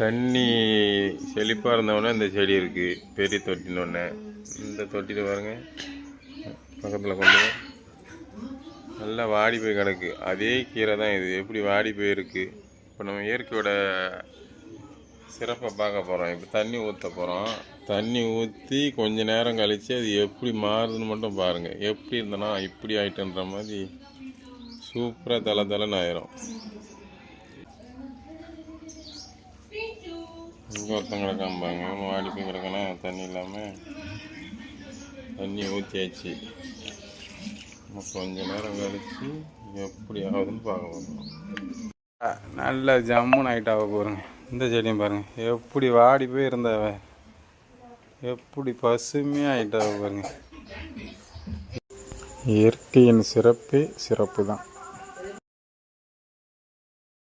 தண்ணி செழிப்பாக இருந்தவொடனே இந்த செடி இருக்குது. பெரிய தொட்டினொன்னே இந்த தொட்டியில் பாருங்க, பக்கத்தில் கொண்டு நல்லா வாடி போய் கிடக்கு. அதே கீரை தான் இது. எப்படி வாடி போயிருக்கு. இப்போ நம்ம இயற்கையோட சிறப்பை பார்க்க போகிறோம். இப்போ தண்ணி ஊற்ற போகிறோம். தண்ணி ஊற்றி கொஞ்ச நேரம் கழித்து அது எப்படி மாறுதுன்னு மட்டும் பாருங்கள். எப்படி இருந்தனா இப்படி ஆகிட்டுன்ற மாதிரி சூப்பராக தலை ஆயிரும். இங்கே ஒருத்தங்க கிடக்காம்பாங்க, வாடி போய் கிடக்கனா தண்ணி இல்லாமல். தண்ணி ஊற்றியாச்சு. கொஞ்ச நேரம் கழிச்சு எப்படி ஆகுதுன்னு பார்க்க போகிறோம். நல்ல ஜம்முன்னு ஆகிட்டு ஆக போகிறேங்க. இந்த செடியும் பாருங்கள், எப்படி வாடி போய் இருந்தவ எப்படி பசுமையாக ஆகிட்டு ஆக பாருங்க. இயற்கையின் சிறப்பே சிறப்பு தான்.